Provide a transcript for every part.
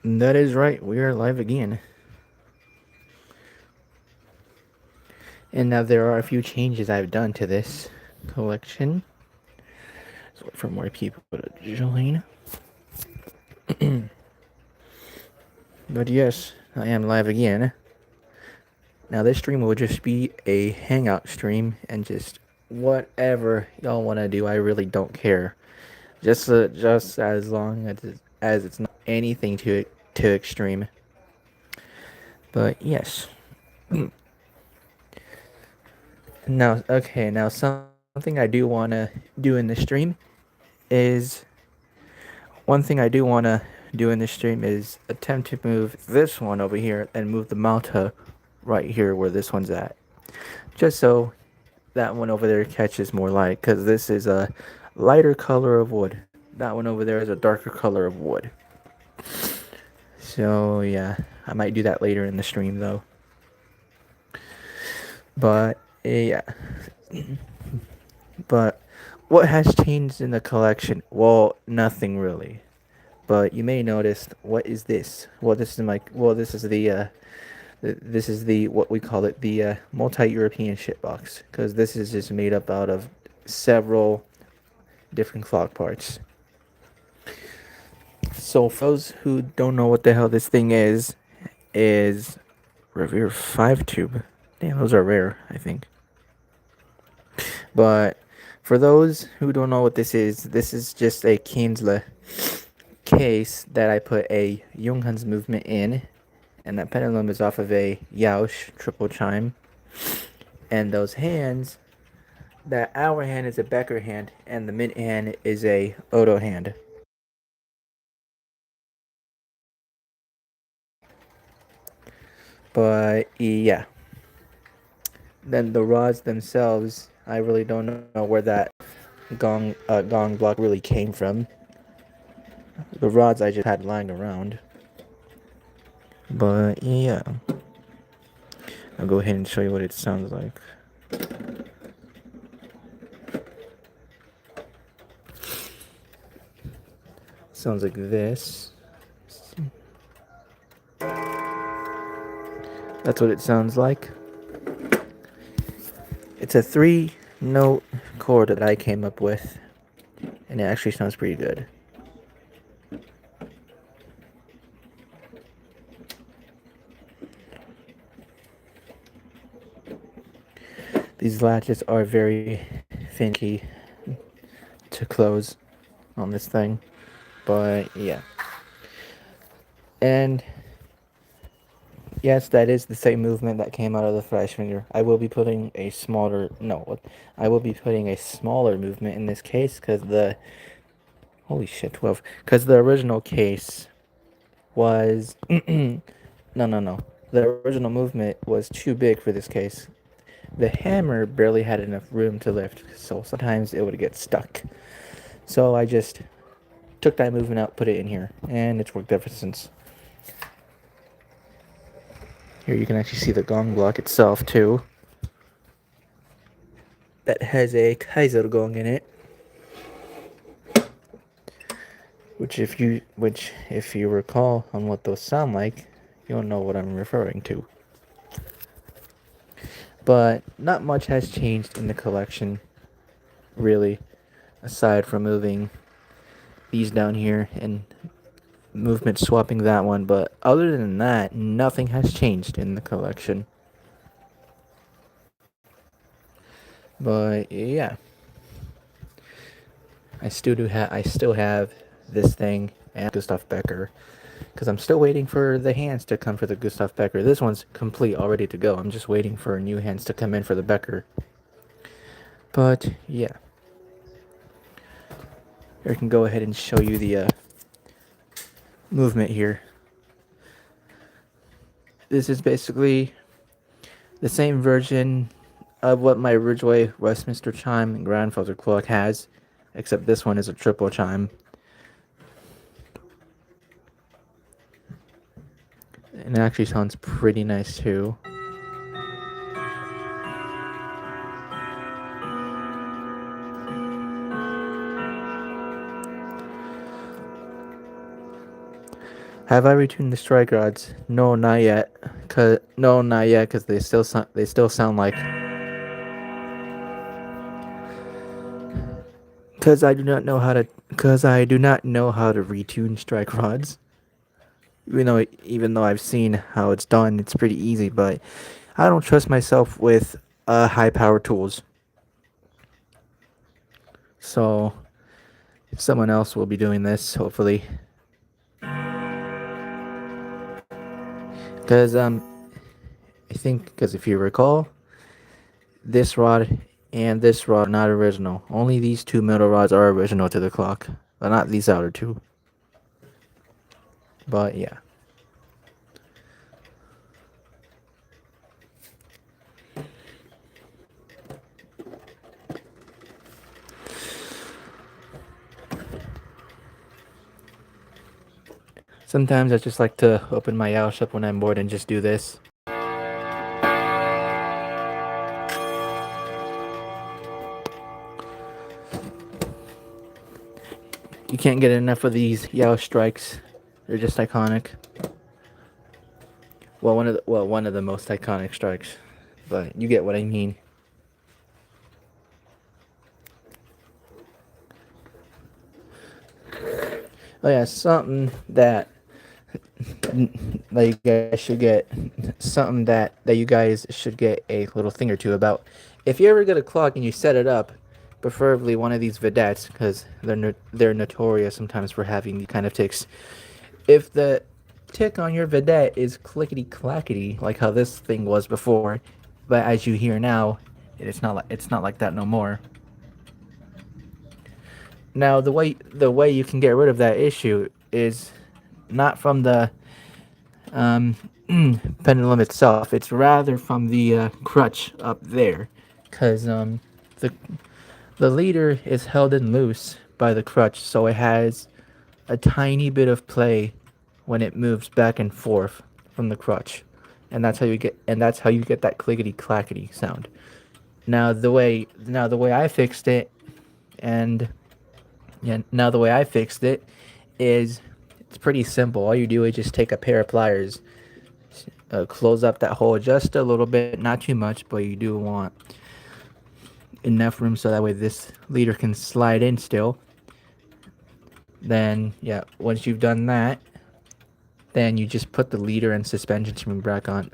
That is right, we are live again. And now there are a few changes I've done to this collection. So wait for more people to join. But yes, I am live again. Now this stream will just be a hangout stream and just whatever y'all want to do. I really don't care. Just as long as it's not anything too extreme. But yes. Now something I do want to do in the stream is one thing I do want to do in this stream is attempt to move this one over here and move the Malta right here where this one's at. Just so that one over there catches more light, because this is a lighter color of wood. That one over there is a darker color of wood. So yeah, I might do that later in the stream though. But yeah. But what has changed in the collection? Well, nothing really. But you may notice, what is this? Well, this is the what we call it, the multi-European shitbox, because this is just made up out of several different clock parts. So for those who don't know what the hell this thing is Revere 5 tube. Damn, those are rare, I think. But for those who don't know what this is just a Kienzle case that I put a Junghans movement in, and that pendulum is off of a Yauch triple chime. And those hands, that hour hand is a Becker hand, and the mint hand is a Odo hand. But yeah, then the rods themselves, I really don't know where that gong block really came from. The rods I just had lying around. But yeah, I'll go ahead and show you what it sounds like. Sounds like this. That's what it sounds like. It's a 3-note chord that I came up with, and it actually sounds pretty good. These latches are very finicky to close on this thing, but yeah. And yes, that is the same movement that came out of the flash finger. I will be putting a smaller movement in this case, because the holy shit, 12, because the original case was no. The original movement was too big for this case. The hammer barely had enough room to lift, so sometimes it would get stuck. So I just took that movement out, put it in here, and it's worked ever since. Here you can actually see the gong block itself too. That has a Kaiser gong in it. Which if you recall on what those sound like, you'll know what I'm referring to. But not much has changed in the collection, really, aside from moving these down here and movement swapping that one. But other than that, nothing has changed in the collection. But yeah, I still have this thing and Gustav Becker, because I'm still waiting for the hands to come for the Gustav Becker. This one's complete, all ready to go. I'm just waiting for new hands to come in for the Becker. But yeah, here I can go ahead and show you the movement here. This is basically the same version of what my Ridgeway Westminster chime and grandfather clock has, except this one is a triple chime. And it actually sounds pretty nice too. Have I retuned the strike rods? No, not yet. Cause they still sound like. Cause I do not know how to. Cause I do not know how to retune strike rods. Even though I've seen how it's done, it's pretty easy. But I don't trust myself with high power tools. So someone else will be doing this, hopefully. Cause I think because if you recall, this rod and this rod are not original. Only these two middle rods are original to the clock, but not these outer two. But yeah. Sometimes I just like to open my Yao shop when I'm bored and just do this. You can't get enough of these Yao strikes. They're just iconic. One of the most iconic strikes, but you get what I mean. Oh yeah, something that you guys should get, something that you guys should get a little thing or two about. If you ever get a clock and you set it up, preferably one of these vedettes, because they're notorious sometimes for having these kind of ticks. If the tick on your vedette is clickety clackety, like how this thing was before, but as you hear now, it's not like that no more. Now the way you can get rid of that issue is not from the um, pendulum itself. It's rather from the crutch up there, because the the leader is held in loose by the crutch, so it has a tiny bit of play when it moves back and forth from the crutch, and that's how you get that clickety clackety sound. Now the way I fixed it, and yeah, now the way I fixed it is it's pretty simple. All you do is just take a pair of pliers, close up that hole just a little bit, not too much, but you do want enough room so that way this leader can slide in still. Then yeah, once you've done that, then you just put the leader and suspension string back on,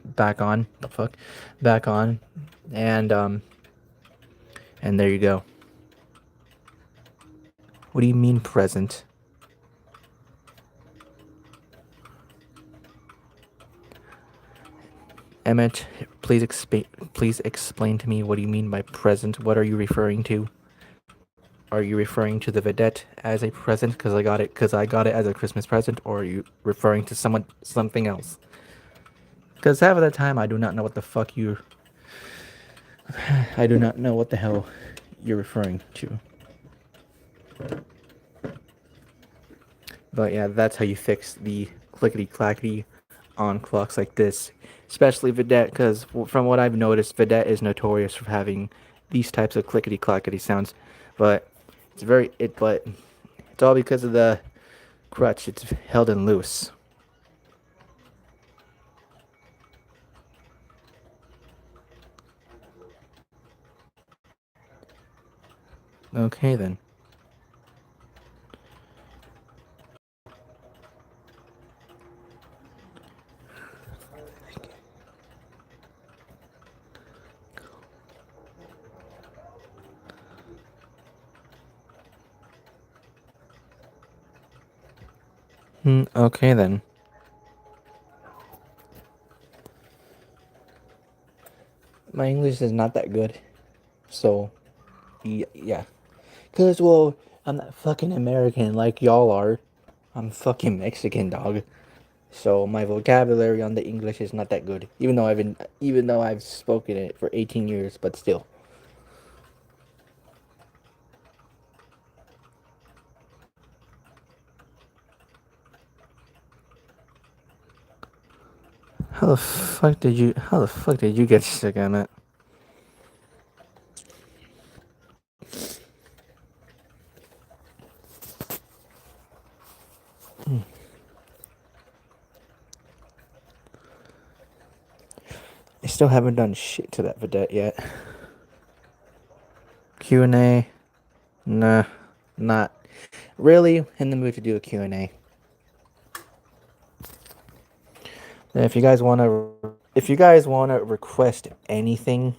and and there you go. What do you mean present? Emmett, please explain to me what do you mean by present? What are you referring to? Are you referring to the vedette as a present because I got it as a Christmas present, or are you referring to something else? Because half of the time I do not know what the fuck you I do not know what the hell you're referring to. But yeah, that's how you fix the clickety clackety on clocks like this, especially Vedette, because from what I've noticed, Vedette is notorious for having these types of clickety clackety sounds. But but it's all because of the crutch. It's held in loose. Okay then. Okay then. My English is not that good, so yeah. Cause well, I'm not fucking American like y'all are. I'm fucking Mexican, dog. So my vocabulary on the English is not that good, even though I've spoken it for 18 years, but still. How the fuck did you get sick, Emmett? still haven't done shit to that vedette yet. Q&A, nah, not really in the mood to do a Q&A. If you guys want to request anything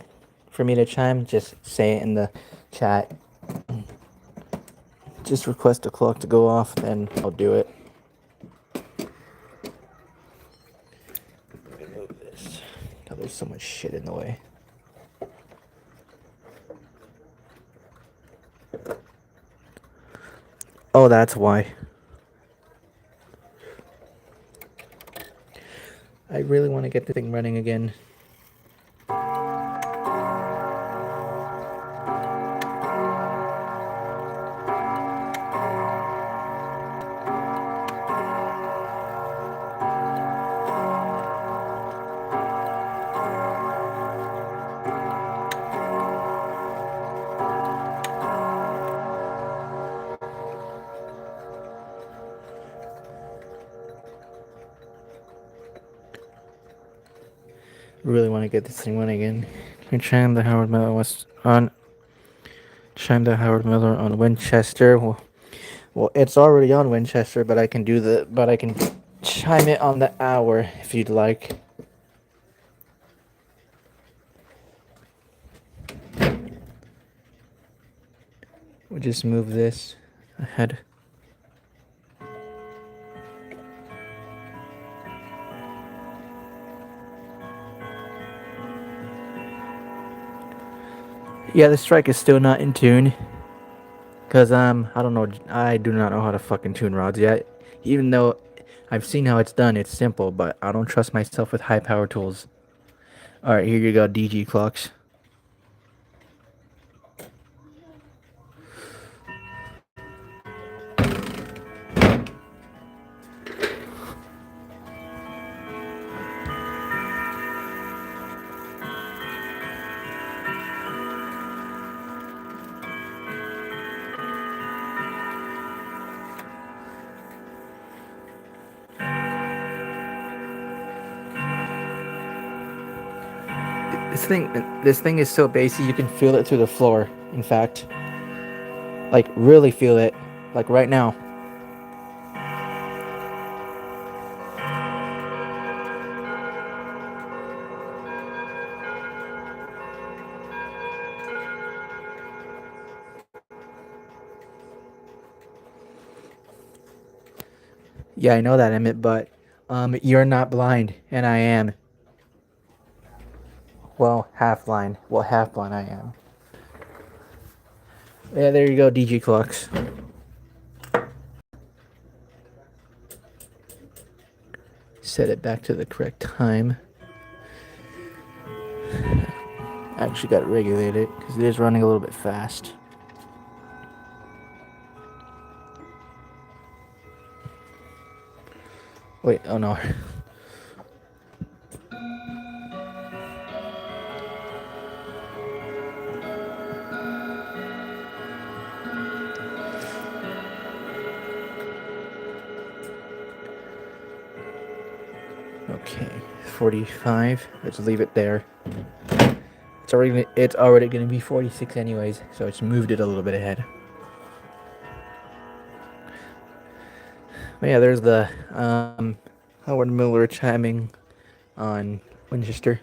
for me to chime, just say it in the chat. Just request a clock to go off, then I'll do it. Remove this. Oh, there's so much shit in the way. Oh, that's why. I really want to get the thing running again. Really want to get this thing running again. Can chime the Howard Miller on Winchester. Well, it's already on Winchester, but I can chime it on the hour if you'd like. We'll just move this ahead. Yeah, the strike is still not in tune. Cause I don't know, I do not know how to fucking tune rods yet. Even though I've seen how it's done, it's simple, but I don't trust myself with high power tools. Alright, here you go, DG clocks. This thing is so bassy you can feel it through the floor. In fact, like really feel it, like right now. Yeah, I know that, Emmett, but you're not blind, and I am. Well, half blind. Well, half blind I am. Yeah, there you go, DG clocks. Set it back to the correct time. Actually got to regulate it because it is running a little bit fast. Wait, oh no. Okay, 45. Let's leave it there. It's already gonna be 46 anyways, so it's moved it a little bit ahead. But yeah, there's the Howard Miller chiming on Winchester.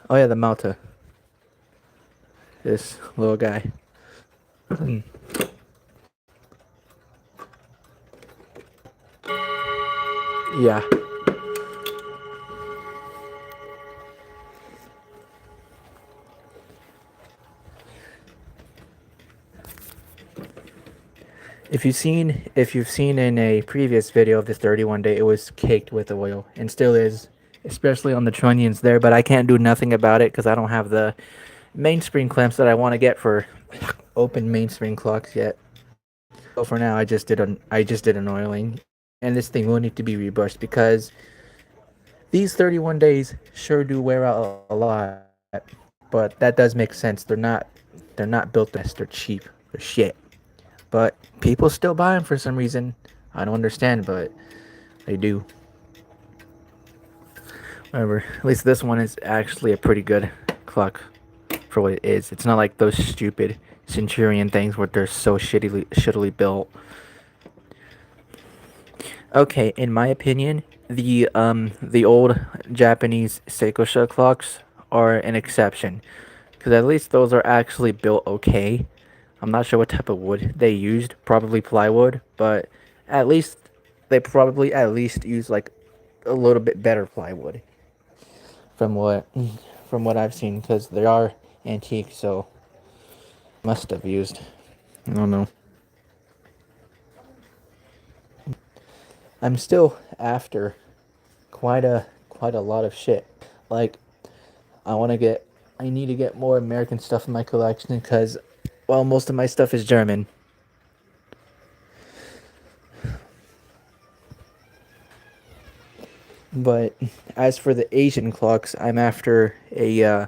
Oh yeah, the Malta. This little guy. Yeah. If you've seen in a previous video of this 31 day, it was caked with oil and still is, especially on the trunnions there. But I can't do nothing about it because I don't have the mainspring clamps that I want to get for open mainspring clocks yet. So for now, I just did an oiling, and this thing will need to be rebrushed because these 31 days sure do wear out a lot. But that does make sense. They're not built to. They're cheap. They're shit. But people still buy them for some reason. I don't understand, but they do. However, at least this one is actually a pretty good clock for what it is. It's not like those stupid Centurion things where they're so shittily built. Okay, in my opinion, the old Japanese Seikosha clocks are an exception because at least those are actually built okay. I'm not sure what type of wood they used, probably plywood, but at least they probably at least use like a little bit better plywood from what I've seen because they are antique, so must have used. I don't know. I'm still after quite a lot of shit. Like I want to get I need to get more American stuff in my collection because well most of my stuff is German. But as for the Asian clocks, I'm after a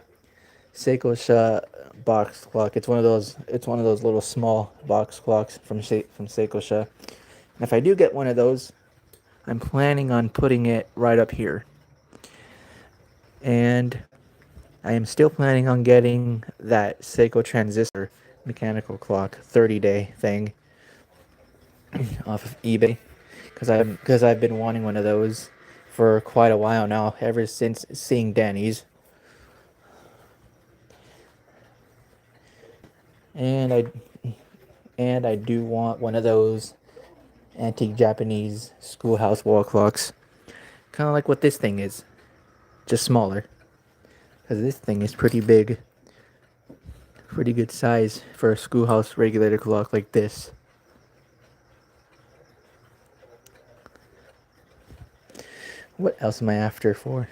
Seikosha box clock. It's one of those little small box clocks from Seikosha. And if I do get one of those, I'm planning on putting it right up here. And I am still planning on getting that Seiko transistor mechanical clock 30-day thing off of eBay because I've been wanting one of those for quite a while now, ever since seeing Danny's. And I do want one of those antique Japanese schoolhouse wall clocks, kind of like what this thing is, just smaller. Because this thing is pretty big, pretty good size for a schoolhouse regulator clock like this. What else am I after for?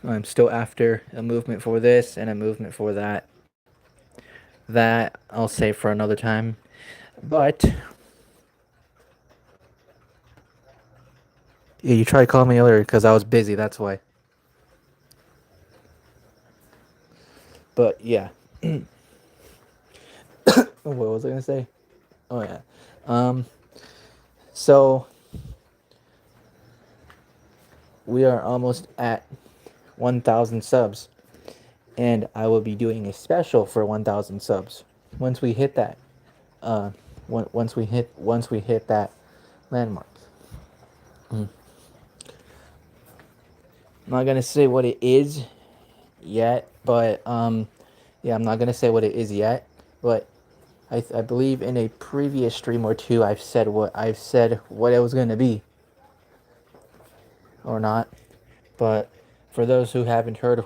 I'm still after a movement for this and a movement for that. That I'll save for another time. But yeah, you tried calling me earlier because I was busy. That's why. But yeah, what was I gonna say? Oh yeah. Um. So we are almost at 1,000 subs, and I will be doing a special for 1,000 subs once we hit that. Uh, once we hit that landmark. Mm. I'm not gonna say what it is yet, but yeah, I'm not gonna say what it is yet, but I believe in a previous stream or two I've said what it was gonna be or not, but for those who haven't heard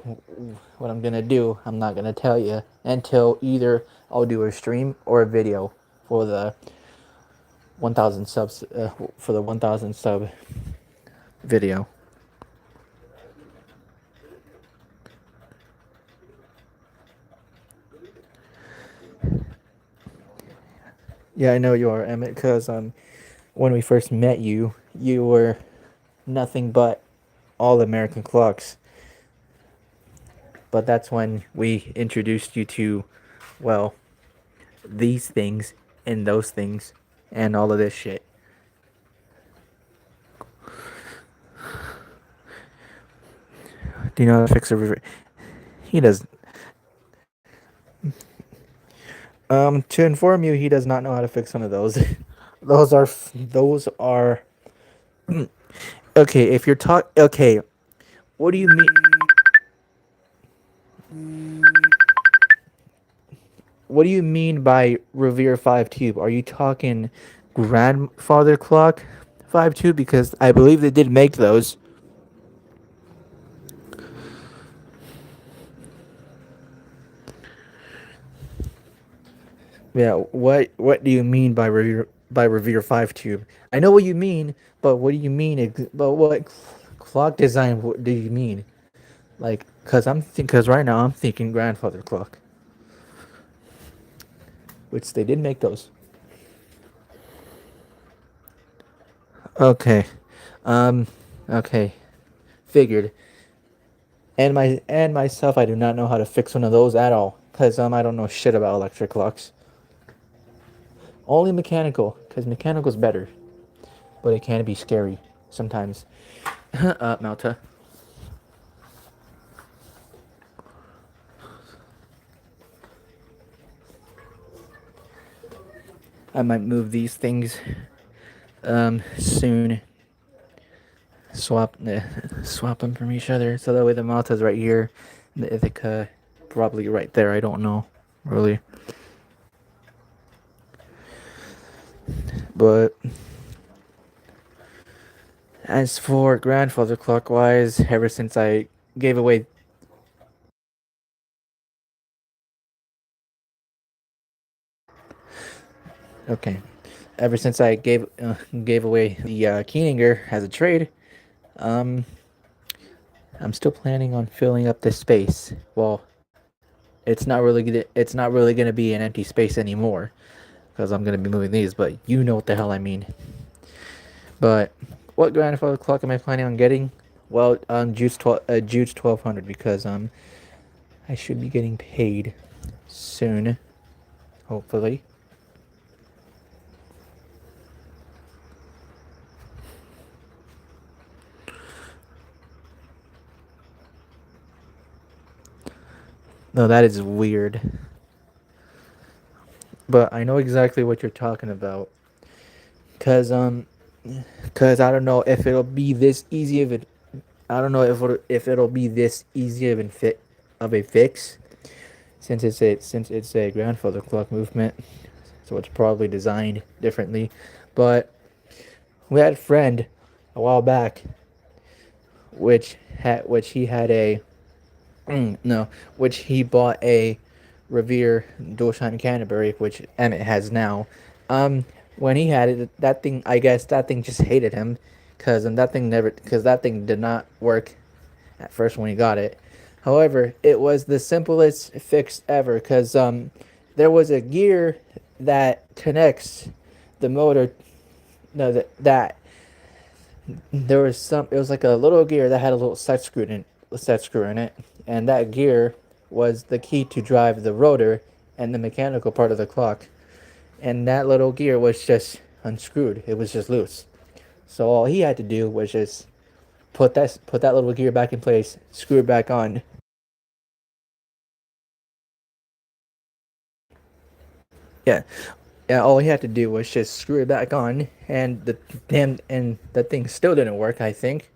what I'm gonna do, I'm not gonna tell you until either I'll do a stream or a video for the 1,000 subs for the 1,000 sub video. Yeah, I know you are, Emmett, because when we first met you, you were nothing but all American clocks. But that's when we introduced you to, well, these things and those things and all of this shit. Do you know how to fix a river? He does. To inform you, he does not know how to fix one of those. Those are. Okay, if you're talk. Okay, what do you mean? What do you mean by Revere 5 tube? Are you talking grandfather clock 5 tube? Because I believe they did make those. Yeah, what do you mean by Revere 5 tube? I know what you mean, but what do you mean but what clock design do you mean? Like cuz right now I'm thinking grandfather clock, which they did make those. Okay. Um okay. Figured. And myself I do not know how to fix one of those at all cuz I don't know shit about electric clocks. Only mechanical cuz mechanical's better, but it can be scary sometimes. Malta. I might move these things soon. Swap them from each other so that way the Malta's right here, the Ithaca probably right there. I don't know really, but as for grandfather clockwise, ever since I gave away, okay, ever since I gave away the Keeninger as a trade, um, I'm still planning on filling up this space. Well, it's not really gonna be an empty space anymore because I'm gonna be moving these. But you know what the hell I mean. But what grandfather clock am I planning on getting? Well, Jude's 1200 because I should be getting paid soon, hopefully. No, that is weird. But I know exactly what you're talking about. Cause cause I don't know if it'll be this easy of it. I don't know if it'll be this easy of a fix since it's a grandfather clock movement. So it's probably designed differently. But we had a friend a while back which he had a no, which he bought a Revere Dualshine Canterbury, which Emmett has now. Um, when he had it, that thing, I guess that thing just hated him, because that thing did not work at first when he got it. However, it was the simplest fix ever, because there was a gear that connects the motor. No, that there was some. It was like a little gear that had a little set screw in it, and that gear was the key to drive the rotor and the mechanical part of the clock. And that little gear was just unscrewed. It was just loose. So all he had to do was just put that little gear back in place, screw it back on. Yeah, yeah. All he had to do was just screw it back on, and the thing still didn't work. I think.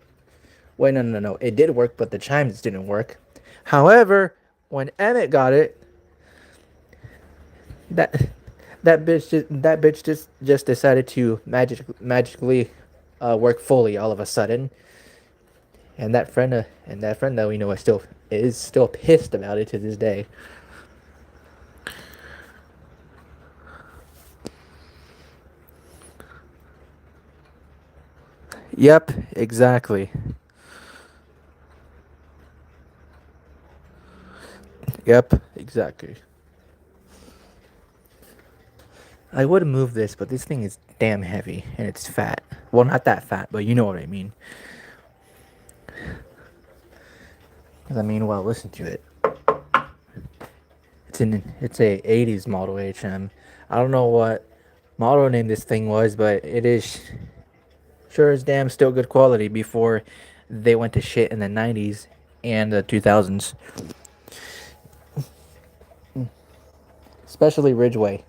Wait, no. It did work, but the chimes didn't work. However, when Emmett got it, that that bitch just decided to magically work fully all of a sudden, and that friend that we know is still pissed about it to this day. Yep, exactly. Yep, exactly. I would move this, but this thing is damn heavy and it's fat. Well, not that fat, but you know what I mean. 'Cause I mean, well, listen to it. It's a '80s model HM. I don't know what model name this thing was, but it is sure as damn still good quality before they went to shit in the '90s and the 2000s, especially Ridgeway.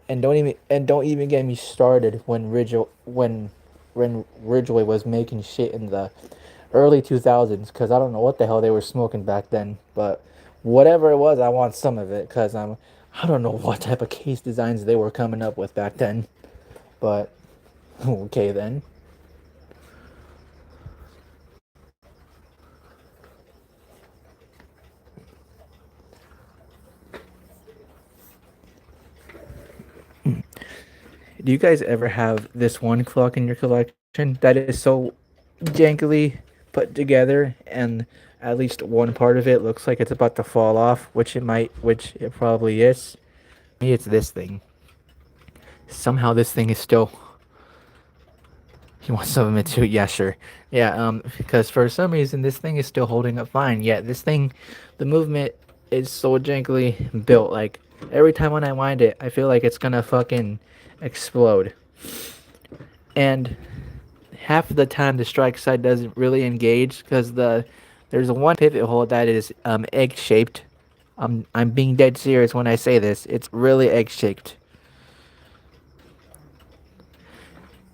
And don't even get me started when Ridgeway was making shit in the early 2000s, because I don't know what the hell they were smoking back then, but whatever it was, I want some of it because I don't know what type of case designs they were coming up with back then, but okay then. Do you guys ever have this one clock in your collection that is so jankily put together and at least one part of it looks like it's about to fall off, which it probably is? Me, it's this thing. Somehow this thing is still. You want some of it too? Yeah, sure. Yeah, because for some reason this thing is still holding up fine. Yeah, this thing, the movement is so jankily built. Like every time when I wind it, I feel like it's gonna fucking explode. And half of the time the strike side doesn't really engage because there's one pivot hole that is egg shaped. I'm being dead serious when I say this. It's really egg shaped.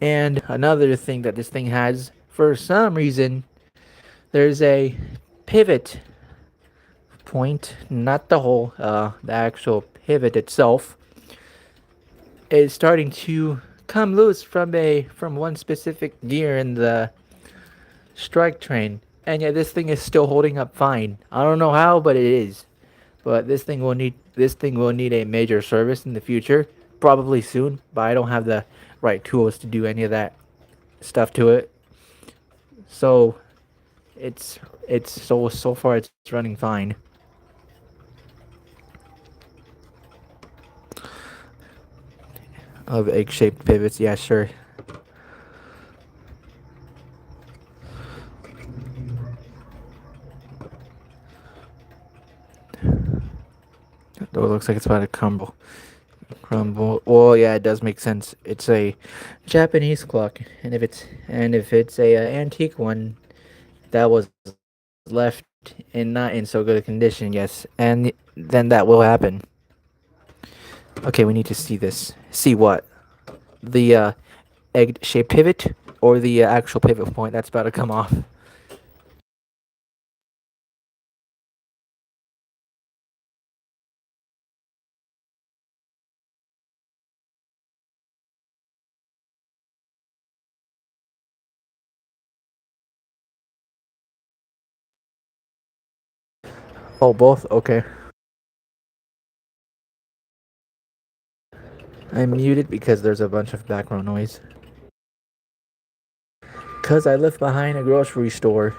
And another thing that this thing has, for some reason, there's a pivot point, not the hole, the actual pivot itself is starting to come loose from one specific gear in the strike train. And yet this thing is still holding up fine. I don't know how, but it is. But this thing will need a major service in the future, probably soon. But I don't have the right tools to do any of that stuff to it. So it's so far it's running fine. Of egg-shaped pivots, yeah, sure. Though it looks like it's about to crumble. Crumble. Well, yeah, it does make sense. It's a Japanese clock, and if it's a antique one that was left in not in so good a condition, yes, and then that will happen. Okay, we need to see this. See what? The egg-shaped pivot or the actual pivot point that's about to come off. Oh, both. Okay. I'm muted because there's a bunch of background noise. Cause I live behind a grocery store.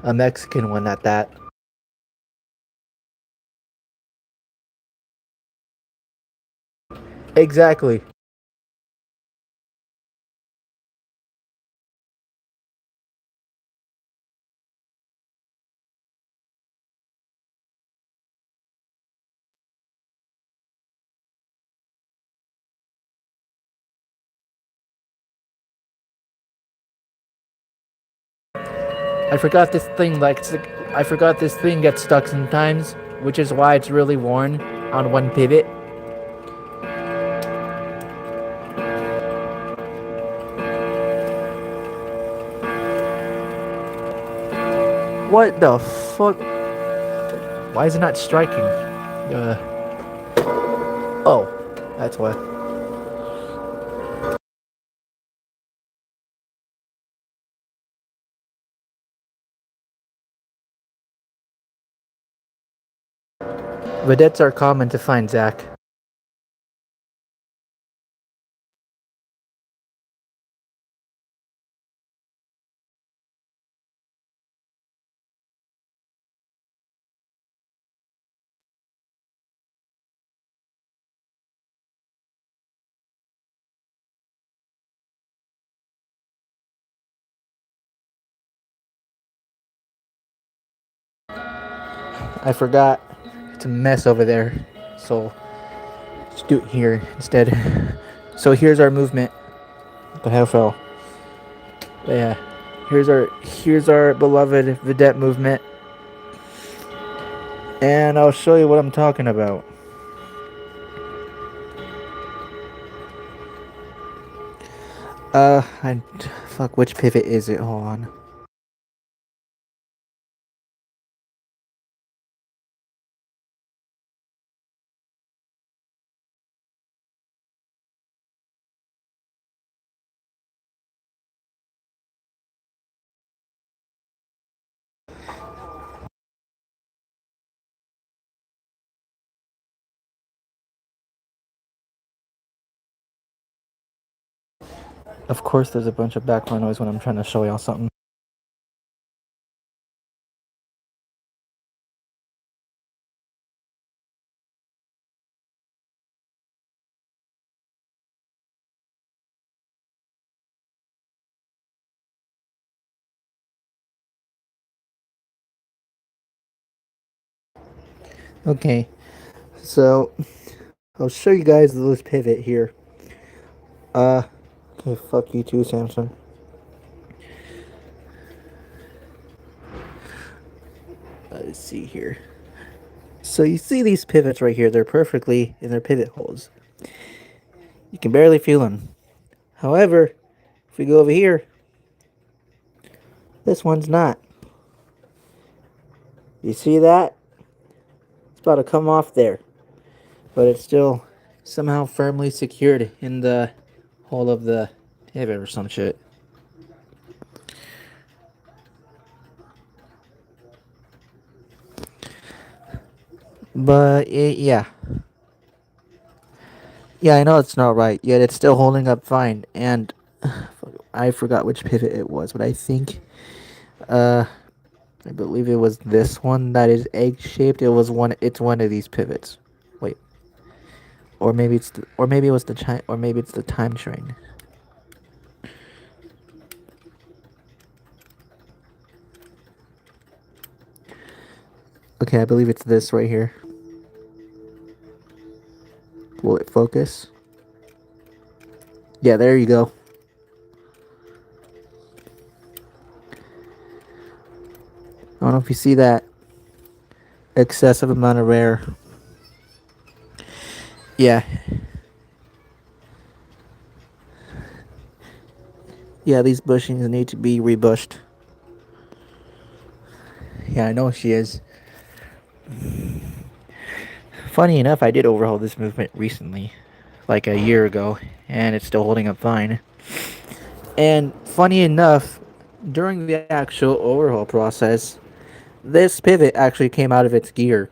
A Mexican one at that. Exactly. I forgot this thing I forgot this thing gets stuck sometimes, which is why it's really worn on one pivot. What the fuck? Why is it not striking? Oh, that's why. Vedettes are common to find, Zach. I forgot. It's a mess over there. So let's do it here instead. So here's our movement. What the hell fell? Yeah. Here's our beloved vedette movement. And I'll show you what I'm talking about. I fuck. Which pivot is it? Hold on. Of course, there's a bunch of background noise when I'm trying to show y'all something. Okay, so I'll show you guys this pivot here. Okay, fuck you too, Samsung. Let's see here. So you see these pivots right here, they're perfectly in their pivot holes. You can barely feel them. However, if we go over here, this one's not. You see that? It's about to come off there. But it's still somehow firmly secured in the hole of the pivot or some shit. But yeah. Yeah, I know it's not right, yet it's still holding up fine. And I forgot which pivot it was, but uh I believe it was this one that is egg shaped. It's one of these pivots. Wait. Or maybe it was or maybe it's the time train. Okay, I believe it's this right here. Will it focus? Yeah, there you go. I don't know if you see that excessive amount of air. Yeah. Yeah, these bushings need to be rebushed. Yeah, I know she is. Funny enough, I did overhaul this movement recently, like a year ago, and it's still holding up fine. And funny enough, during the actual overhaul process, this pivot actually came out of its gear.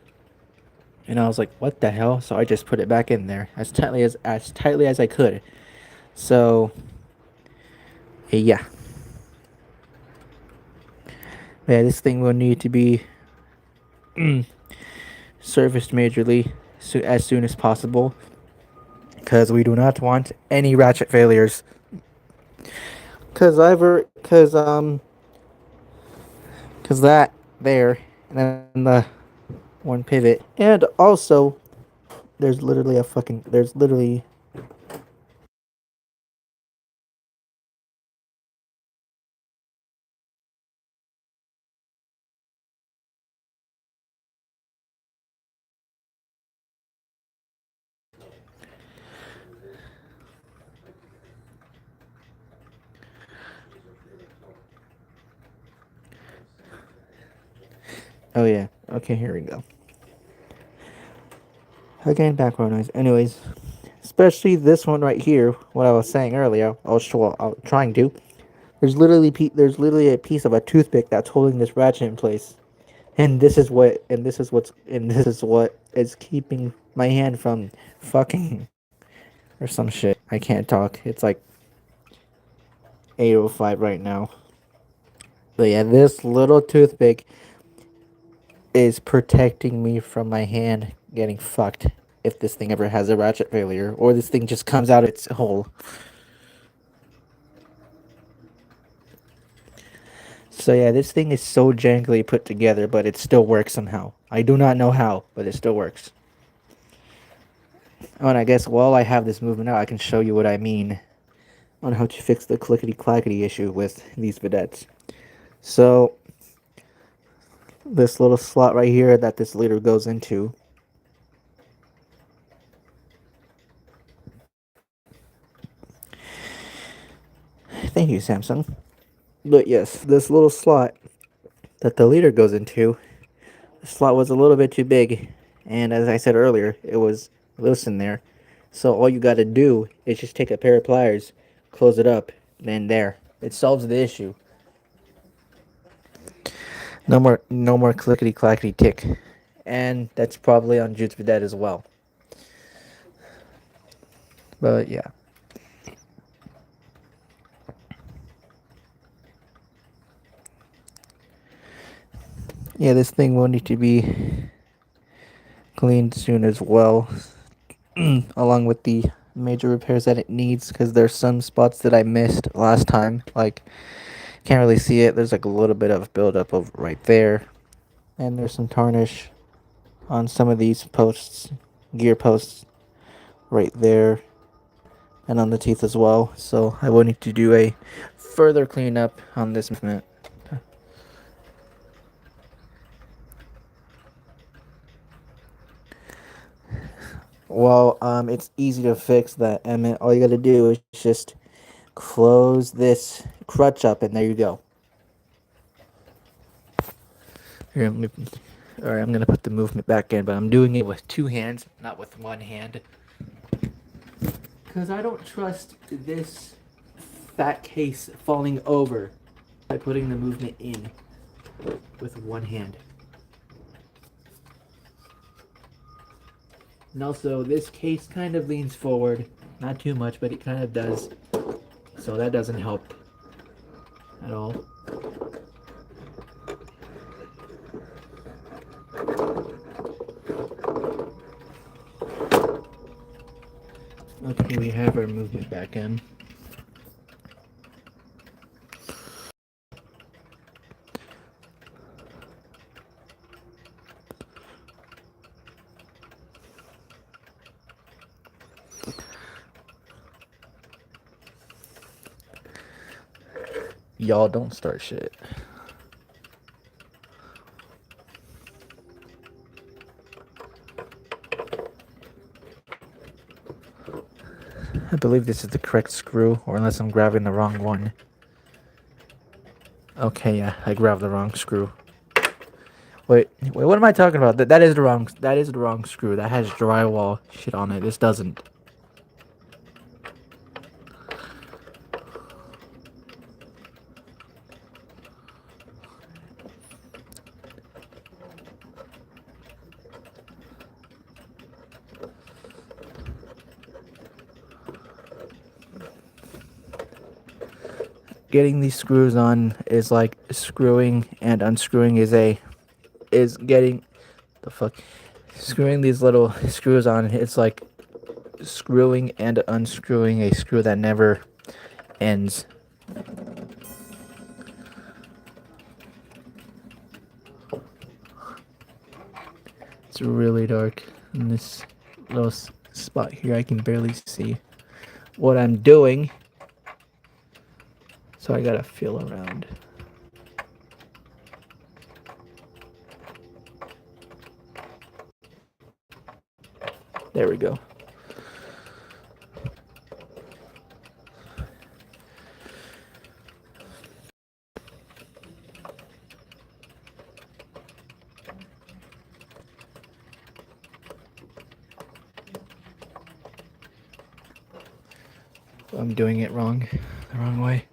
And I was like, what the hell? So I just put it back in there as tightly as I could. So yeah. Yeah, this thing will need to be serviced majorly as soon as possible because we do not want any ratchet failures. Cause that there and then the one pivot and also there's literally oh yeah, okay, here we go. Again, background noise. Anyways, especially this one right here. What I was saying earlier, I was trying to. There's literally a piece of a toothpick that's holding this ratchet in place, and this is what is keeping my hand from fucking or some shit. I can't talk. It's like 8:05 right now. But yeah, this little toothpick is protecting me from my hand getting fucked if this thing ever has a ratchet failure or this thing just comes out of its hole. So yeah, this thing is so jankily put together, but it still works somehow. I do not know how, but it still works. Oh, and I guess while I have this movement out, I can show you what I mean on how to fix the clickety clackety issue with these vedettes. So this little slot right here that this leader goes into. Thank you, Samsung. But yes, this little slot that the leader goes into, the slot was a little bit too big, and as I said earlier, it was loose in there. So all you got to do is just take a pair of pliers, close it up, then there. It solves the issue. No more clickety clackety tick. And that's probably on Jude's Vedette as well. But yeah. Yeah, this thing will need to be cleaned soon as well. Along with the major repairs that it needs, because there's some spots that I missed last time. Like, can't really see it. There's like a little bit of buildup of right there. And there's some tarnish on some of these posts, gear posts right there, and on the teeth as well. So I will need to do a further cleanup on this movement. Well, it's easy to fix that, Emmett. All you gotta do is just close this crutch up, and there you go. Here, all right, I'm gonna put the movement back in, but I'm doing it with two hands, not with one hand, because I don't trust this fat case falling over by putting the movement in with one hand. And also, this case kind of leans forward, not too much, but it kind of does, so that doesn't help at all. Okay, we have our movement back in. Y'all don't start shit. I believe this is the correct screw, or unless I'm grabbing the wrong one. Okay, yeah, I grabbed the wrong screw. Wait, what am I talking about? That is the wrong screw. That has drywall shit on it. This doesn't. Getting these screws on is like screwing and unscrewing is getting the fuck screwing these little screws on. It's like screwing and unscrewing a screw that never ends. It's really dark in this little spot here. I can barely see what I'm doing, so I gotta feel around. There we go. I'm doing it wrong, the wrong way.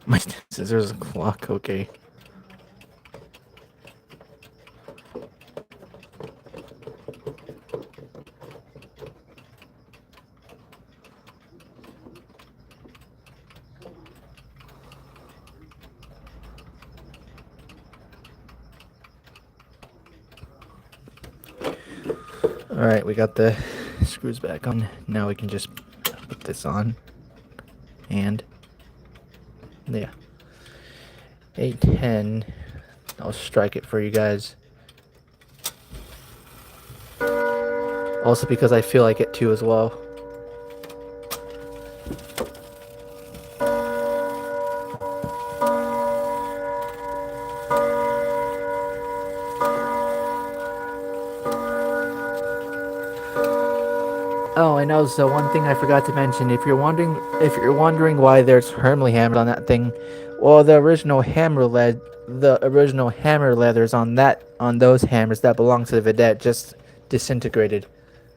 My scissors clock, okay. Alright, we got the screws back on. Now we can just put this on. And yeah. 810. I'll strike it for you guys. Also because I feel like it too as well. Oh, and also one thing I forgot to mention: if you're wondering why there's Hermley hammers on that thing, well, the original hammer leathers on those hammers that belong to the Vedette just disintegrated.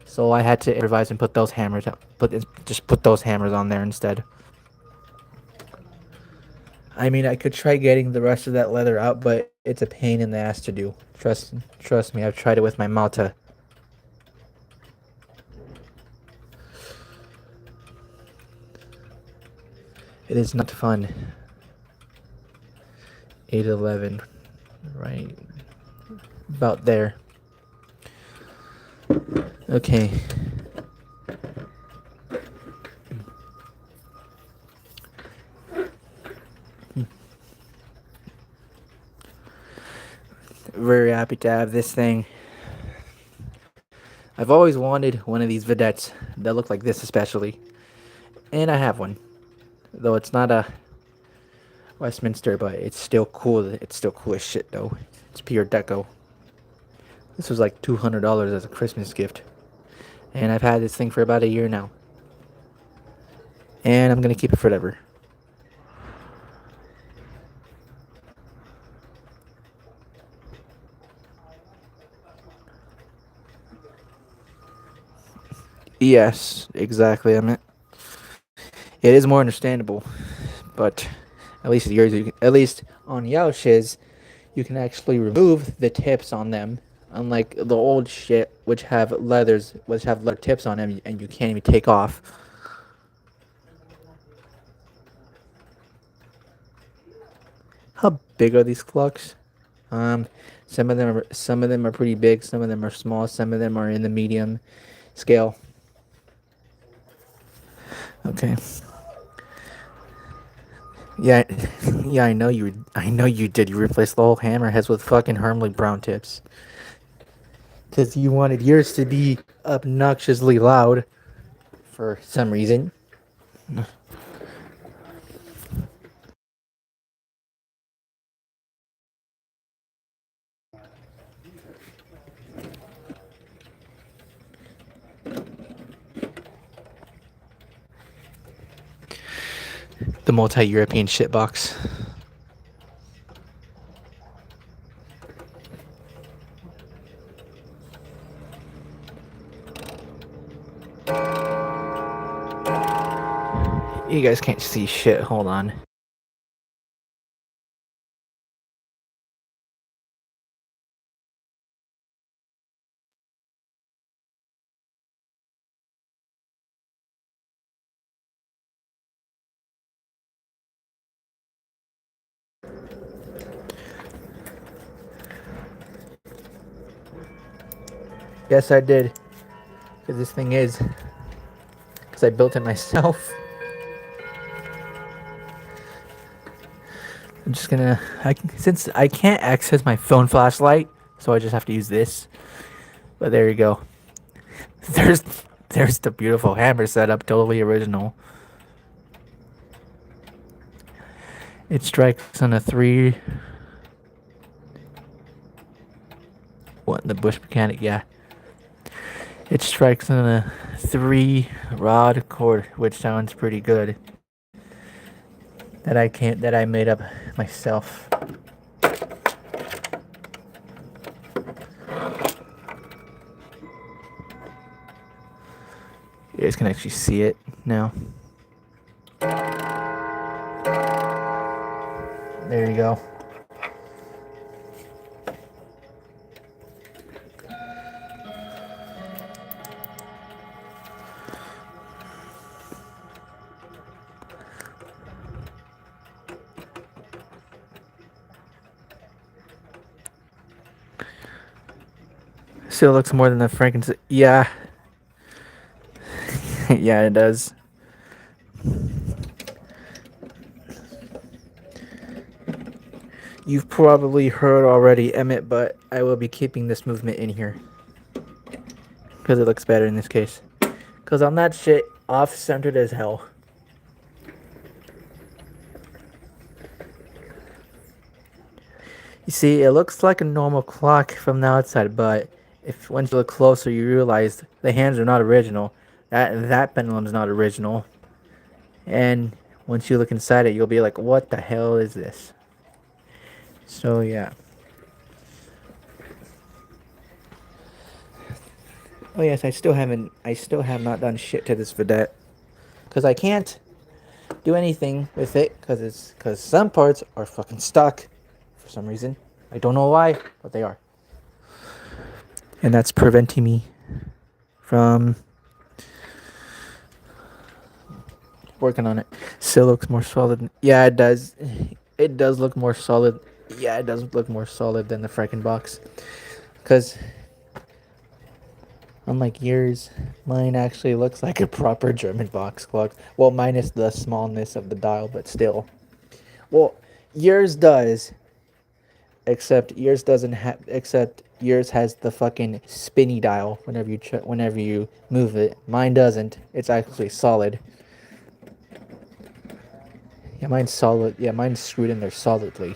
So I had to improvise and put those hammers on there instead. I mean, I could try getting the rest of that leather out, but it's a pain in the ass to do. Trust me, I've tried it with my Malta. It is not fun. 811, right about there. Okay. Very happy to have this thing. I've always wanted one of these vedettes that look like this, especially, and I have one. Though it's not a Westminster, but it's still cool. It's still cool as shit, though. It's pure deco. This was like $200 as a Christmas gift. And I've had this thing for about a year now. And I'm gonna keep it forever. Yes, exactly. I mean, it is more understandable, but at least yours, at least on Yaosh's, you can actually remove the tips on them, unlike the old shit, which have leather tips on them, and you can't even take off. How big are these clocks? Um, some of them are pretty big, some of them are small, some of them are in the medium scale. Okay. Yeah, yeah, I know you. I know you did. You replaced the whole hammerheads with fucking Hermley brown tips, because you wanted yours to be obnoxiously loud for some reason. The multi-European shitbox. You guys can't see shit. Hold on. Yes, I did. Because this thing is. Because I built it myself. I'm just gonna. Since I can't access my phone flashlight, so I just have to use this. But there you go. There's, there's the beautiful hammer setup, totally original. It strikes on a 3. What, the bush mechanic? Yeah. It strikes on a 3 rod chord, which sounds pretty good. That I made up myself. You guys can actually see it now. There you go. Still looks more than the Frankenstein. Yeah. Yeah, it does. You've probably heard already, Emmett, but I will be keeping this movement in here. Because it looks better in this case. Because on that shit, off-centered as hell. You see, it looks like a normal clock from the outside, but if once you look closer, you realize the hands are not original. That pendulum's not original. And once you look inside it, you'll be like, what the hell is this? So yeah. Oh yes, I still have not done shit to this vedette. Because I can't do anything with it, because some parts are fucking stuck for some reason. I don't know why, but they are. And that's preventing me from working on it. Still looks more solid. Yeah, it does. It does look more solid. Yeah, it does look more solid than the freaking box. Because, unlike yours, mine actually looks like a proper German box clock. Well, minus the smallness of the dial, but still. Well, yours does. Except yours has the fucking spinny dial whenever you move it. Mine doesn't. It's actually solid. Yeah, mine's solid. Yeah, mine's screwed in there solidly.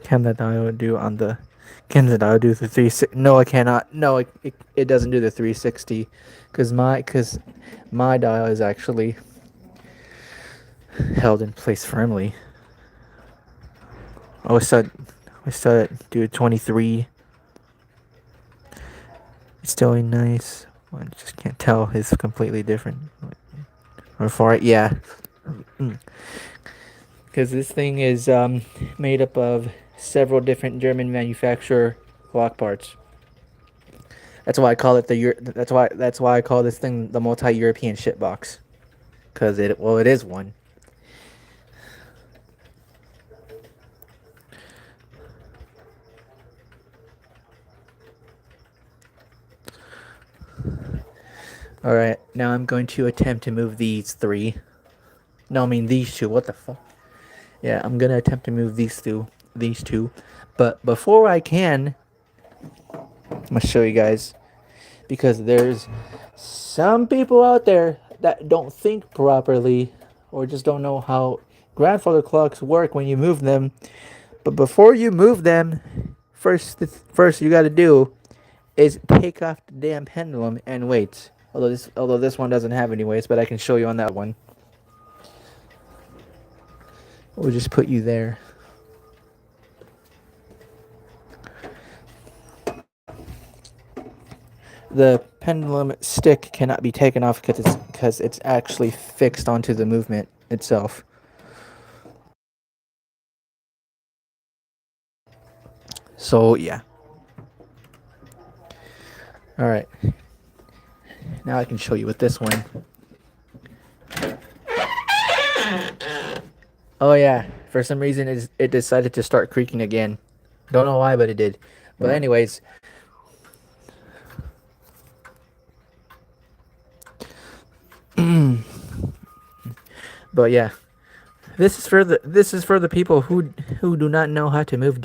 Can the dial do on the Can it now do the 360? No, I cannot. No, it doesn't do the 360 because my dial is actually held in place firmly. Oh, I said do 23. It's still nice. I just can't tell. It's completely different. Or for it, yeah. Because this thing is made up of several different German manufacturer clock parts. That's why I call it that's why I call this thing the multi-European shitbox. Cause it is one. All right, now I'm going to attempt to move these three. No, I mean these two. What the fuck? Yeah, I'm gonna attempt to move these two. But before I can, I'm gonna show you guys because there's some people out there that don't think properly or just don't know how grandfather clocks work when you move them. But before you move them, first you got to do is take off the damn pendulum and wait. Although this one doesn't have any weights, but I can show you on that one. We'll just put you there. The pendulum stick cannot be taken off because it's actually fixed onto the movement itself. So yeah. All right. Now I can show you with this one. Oh yeah. For some reason, it decided to start creaking again. Don't know why, but it did. But anyways, but yeah, this is for the people who do not know how to move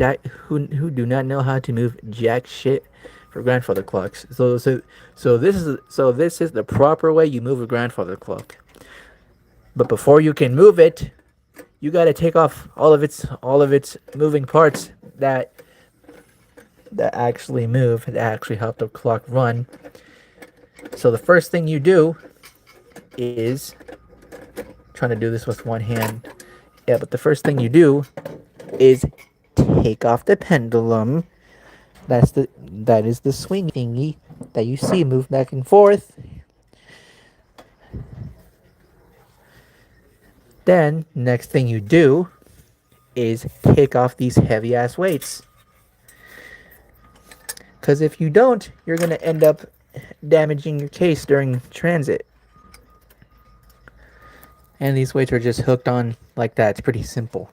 who do not know how to move jack shit for grandfather clocks. So this is the proper way you move a grandfather clock. But before you can move it, you got to take off all of its moving parts that actually move, that actually help the clock run. So the first thing you do is trying to do this with one hand. Yeah, but the first thing you do is take off the pendulum. That is the swing thingy that you see move back and forth. Then next thing you do is take off these heavy ass weights. Because if you don't, you're gonna end up damaging your case during transit. And these weights are just hooked on like that. It's pretty simple.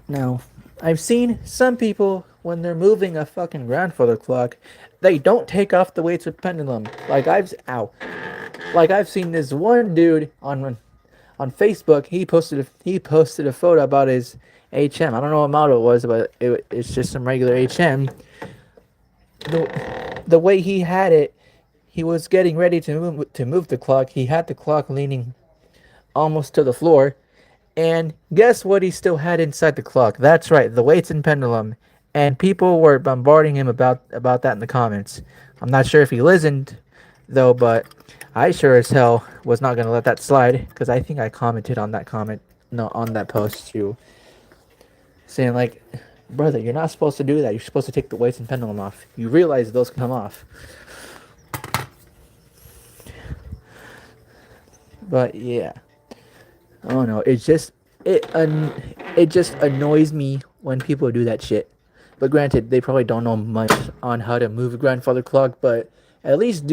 Now, I've seen some people when they're moving a fucking grandfather clock, they don't take off the weights with pendulum. Like I've seen this one dude on Facebook. He posted a photo about his HM. I don't know what model it was, but it's just some regular HM. The way he had it, he was getting ready to move the clock. He had the clock leaning almost to the floor. And guess what he still had inside the clock? That's right, the weights and pendulum. And people were bombarding him about that in the comments. I'm not sure if he listened, though, but I sure as hell was not going to let that slide because I think I commented on that comment, no, on that post too, saying like, brother, you're not supposed to do that. You're supposed to take the weights and pendulum off. You realize those come off. But yeah. Oh no, it just annoys me when people do that shit. But granted, they probably don't know much on how to move a grandfather clock, but at least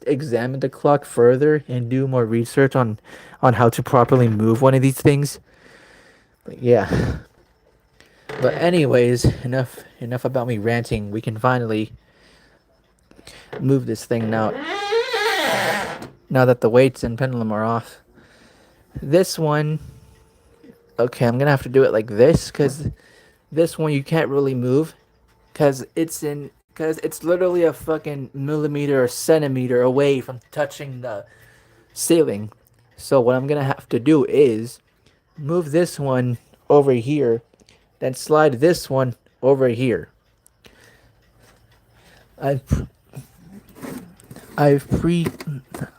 examine the clock further and do more research on how to properly move one of these things. But yeah. But anyways, enough about me ranting. We can finally move this thing now. Now that the weights and pendulum are off. This one, okay, I'm gonna have to do it like this because this one you can't really move because it's literally a fucking millimeter or centimeter away from touching the ceiling. So what I'm gonna have to do is move this one over here, then slide this one over here. I've I've pre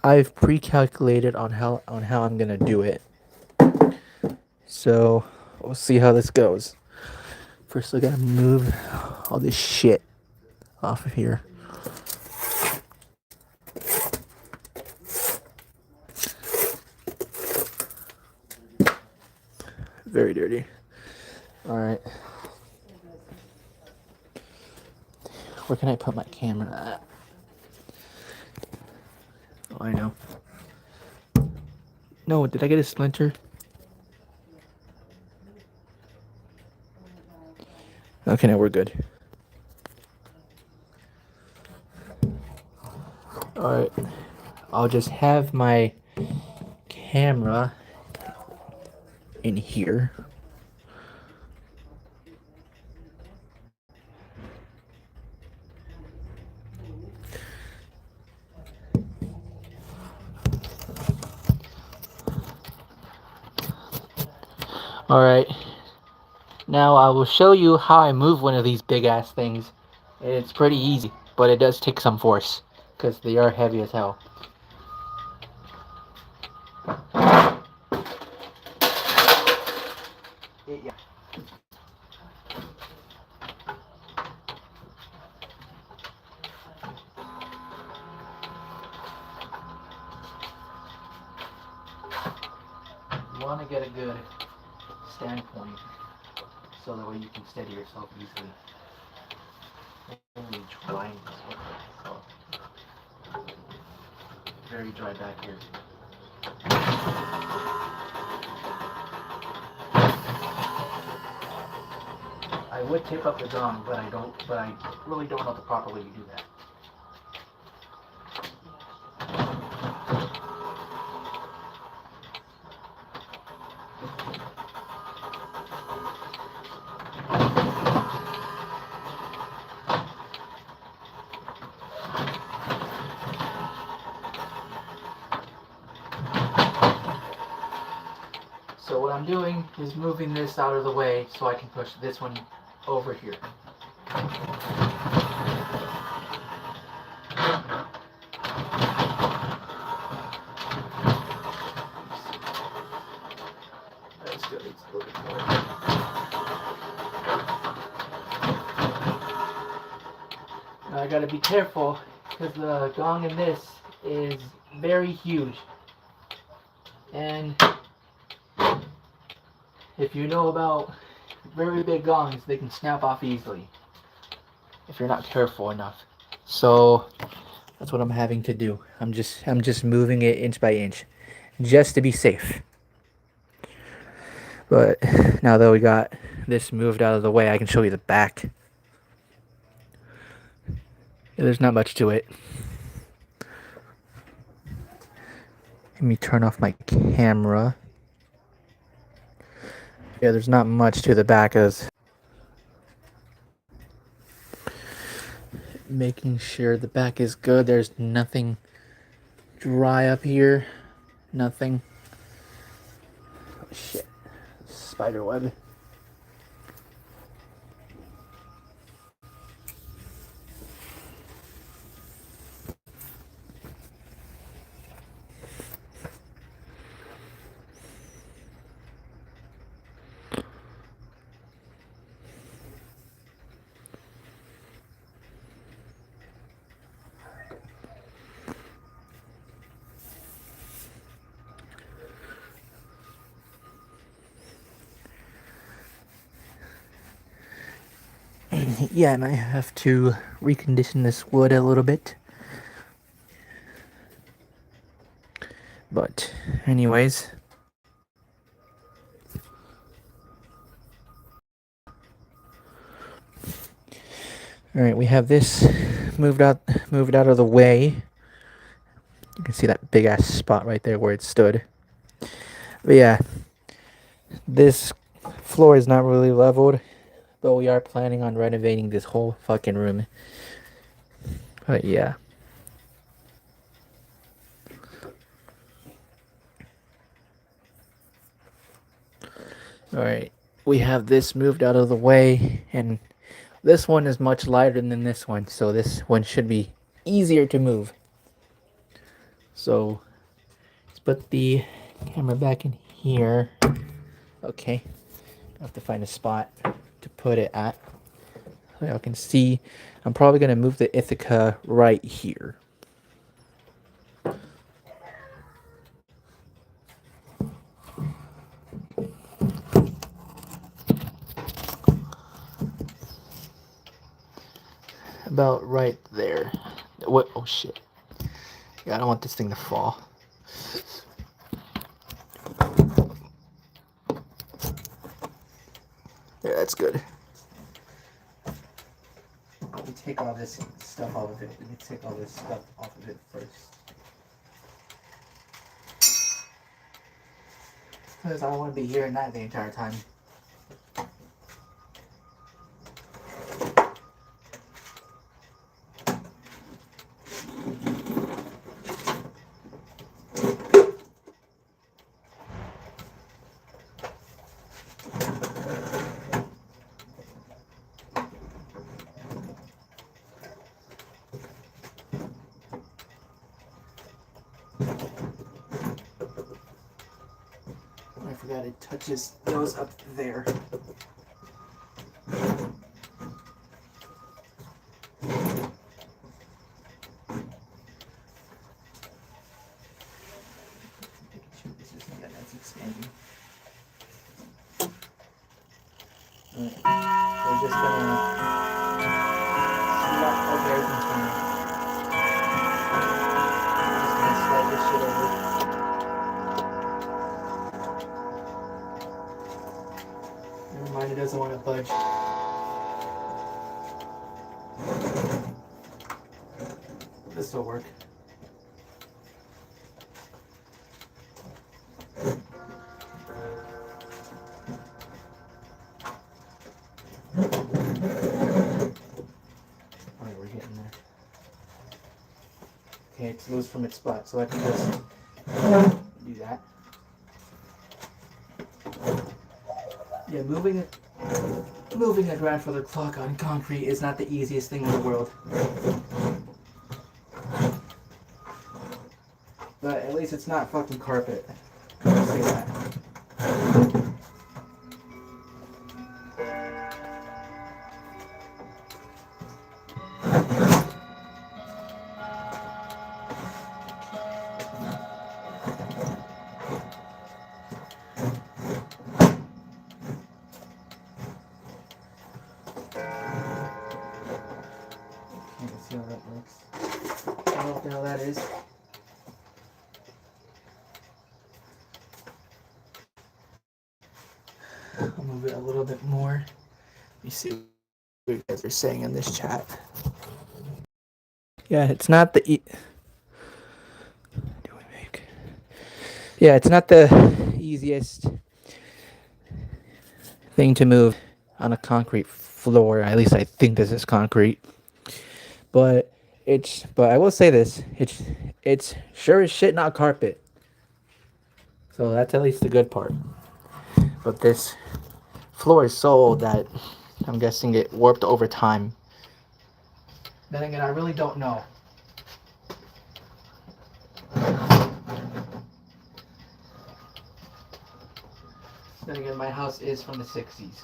I've pre-calculated on how I'm gonna do it. So we'll see how this goes. First, I gotta move all this shit off of here. Very dirty. All right. Where can I put my camera at? Oh, I know. No, did I get a splinter? Okay, now we're good. Alright. I'll just have my camera in here. Alright. Now I will show you how I move one of these big ass things. It's pretty easy, but it does take some force because they are heavy as hell. Yeah. You want to get a good standpoint so that way you can steady yourself easily. Only drying this one, so very dry back here. I would tip up the gong, but I don't. But I really don't know the proper way to do that. So what I'm doing is moving this out of the way so I can push this one over here. That's good. It's a little bit more. Now I gotta be careful because the gong in this is very huge. And if you know about very big gongs, they can snap off easily if you're not careful enough. So that's what I'm having to do. I'm just moving it inch by inch just to be safe. But now that we got this moved out of the way, I can show you the back. Yeah, there's not much to it. Let me turn off my camera. Yeah, there's not much to the back as making sure the back is good. There's nothing dry up here. Nothing. Oh, shit. Spider web. Yeah, and I have to recondition this wood a little bit. But, anyways. Alright, we have this moved out of the way. You can see that big ass spot right there where it stood. But yeah, this floor is not really leveled, but we are planning on renovating this whole fucking room. But yeah. Alright, we have this moved out of the way, and this one is much lighter than this one, so this one should be easier to move. So let's put the camera back in here. Okay, I have to find a spot to put it at. So y'all can see, I'm probably going to move the Ithaca right here. About right there. What? Oh shit. Yeah, I don't want this thing to fall. Yeah, that's good. Let me take all this stuff off of it. Let me take all this stuff off of it first. Because I don't want to be hearing that the entire time. I forgot it touches those up there. This is yeah, that's expanding. Alright, we're just gonna slide. Oh, everything's fine. We're just gonna slide this shit over. Never mind, it doesn't want to budge. This will work. Alright, we're getting there. Okay, it's loose from its spot, so I can just do that. Yeah, moving a grandfather clock on concrete is not the easiest thing in the world. But at least it's not fucking carpet. I'll say that. Let's see how that works. I don't know what the hell that is. I'll move it a little bit more. Let me see what you guys are saying in this chat. Yeah, it's not the it's not the easiest thing to move on a concrete floor. At least I think this is concrete. But I will say this, it's sure as shit not carpet. So that's at least the good part. But this floor is so old that I'm guessing it warped over time. Then again, I really don't know. Then again, my house is from the 60s.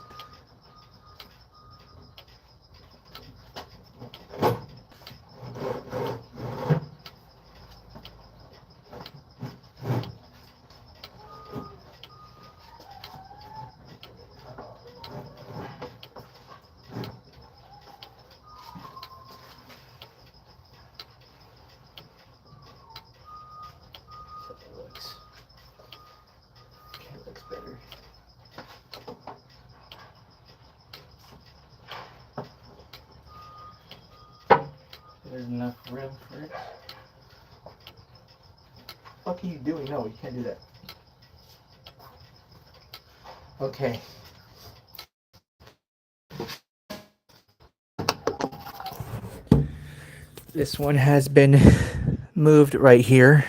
Better. There's enough room for it. What are you doing? No, you can't do that. Okay. This one has been moved right here.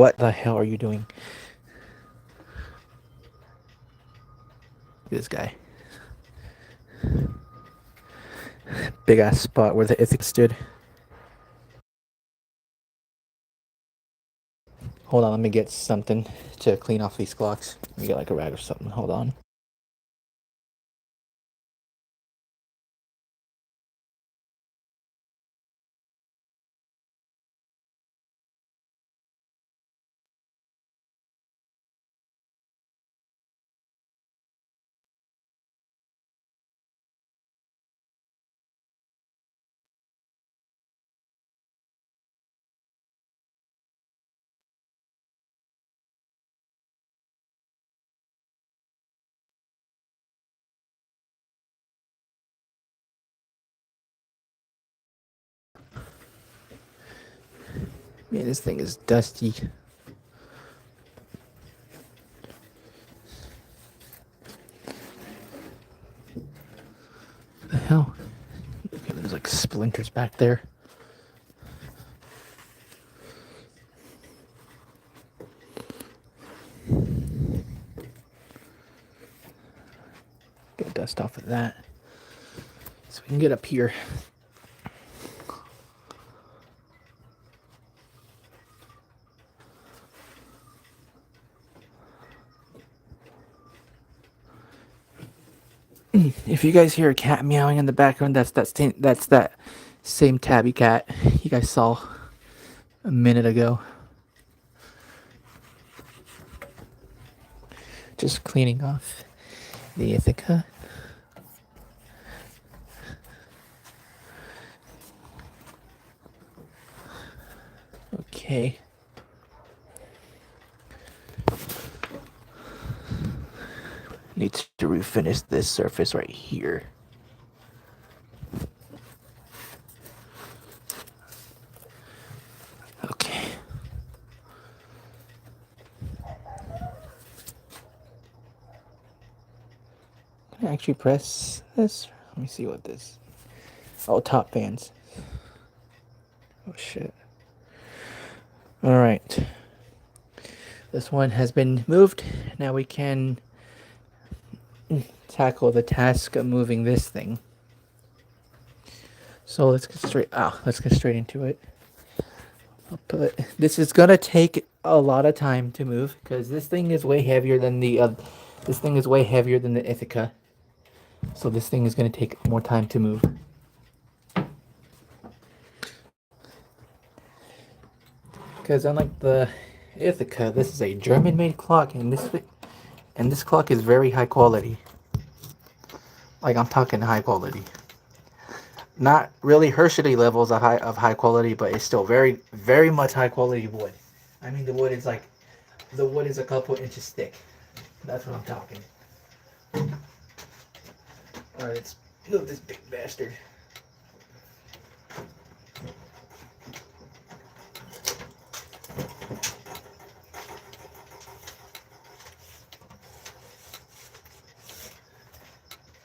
What the hell are you doing? This guy. Big ass spot where the ethics stood. Hold on, let me get something to clean off these clocks. Let me get like a rag or something. Hold on. Man, this thing is dusty. What the hell? Okay, there's like splinters back there. Get dust off of that. So we can get up here. If you guys hear a cat meowing in the background, that's that same tabby cat you guys saw a minute ago. Just cleaning off the Ithaca. Okay. Needs to refinish this surface right here. Okay. Can I actually press this? Let me see what this. Oh, top fans. Oh shit. All right. This one has been moved. Now we can tackle the task of moving this thing. So let's get straight. Let's get straight into it. But this is gonna take a lot of time to move because this thing is way heavier than the. This thing is way heavier than the Ithaca. So this thing is gonna take more time to move. Because unlike the Ithaca, this is a German-made clock, and this clock is very high quality. Like I'm talking high quality. Not really Hershey levels of high quality, but it's still very much high quality wood. I mean the wood is a couple inches thick. That's what I'm talking. All right, let's move this big bastard.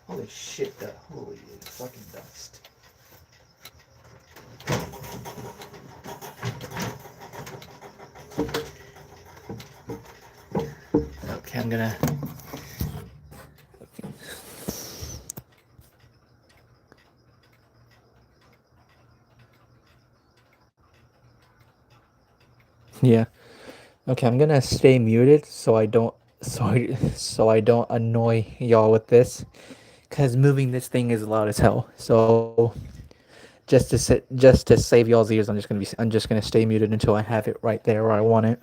Holy shit, holy fucking dust. Okay, I'm gonna. Okay. Yeah. Okay, I'm gonna stay muted so I don't annoy y'all with this, cause moving this thing is loud as hell. So just to save y'all's ears, I'm just gonna stay muted until I have it right there where I want it.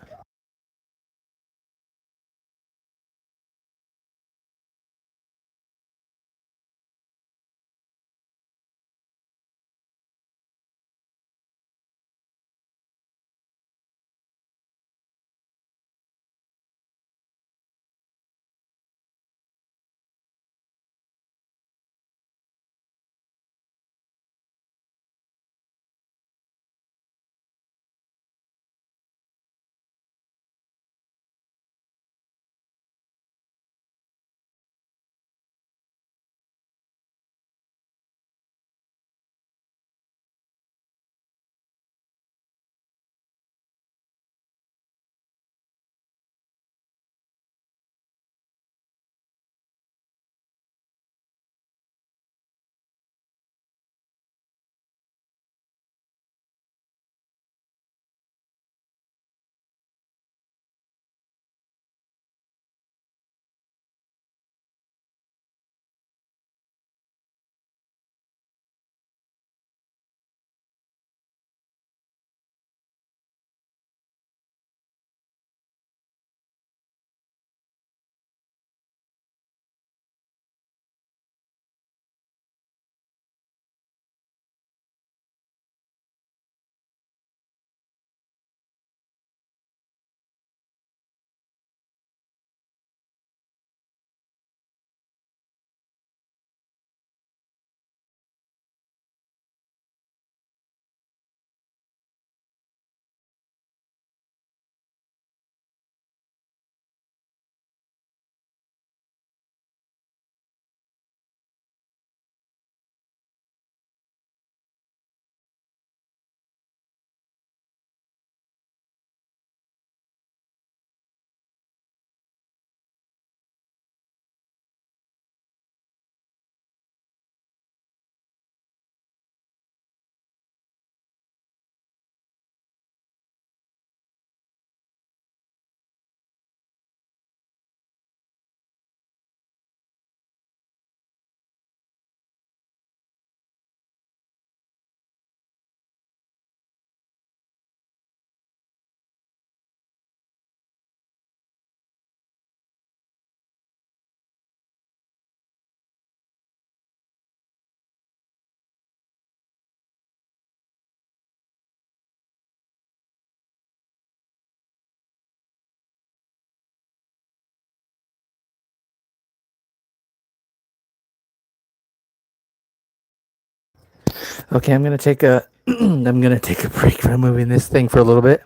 Okay, I'm gonna take a I'm gonna take a break from moving this thing for a little bit.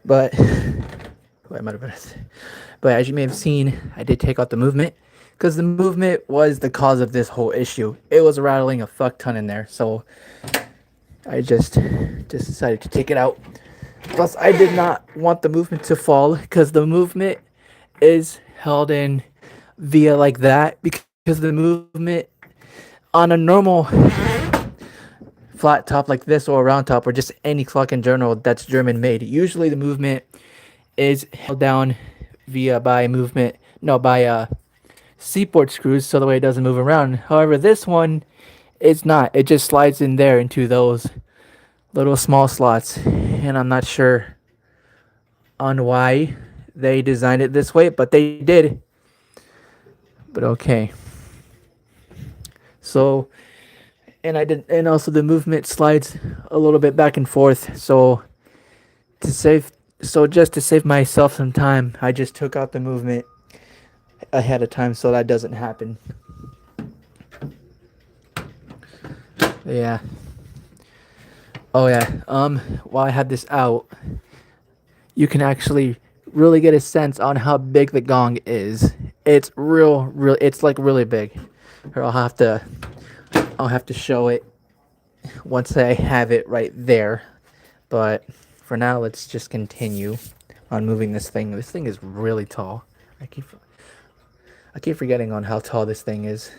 But wait, I'm out of breath. But as you may have seen, I did take out the movement because the movement was the cause of this whole issue. It was rattling a fuck ton in there, so I just decided to take it out. Plus, I did not want the movement to fall because the movement is held in via like that because the movement on a normal flat top like this or a round top or just any clock in general that's German made. Usually the movement is held down via by movement no by seatboard screws so the way it doesn't move around. However, this one it's not. It just slides in there into those little small slots, and I'm not sure on why they designed it this way, but they did. But okay. So, and also the movement slides a little bit back and forth. To save, so just to save myself some time, I just took out the movement ahead of time so that doesn't happen. Yeah. Oh yeah. While I had this out, you can actually really get a sense on how big the gong is. It's real. It's like really big. Here, I'll have to show it once I have it right there. But for now, let's just continue on moving this thing. This thing is really tall. I keep forgetting on how tall this thing is.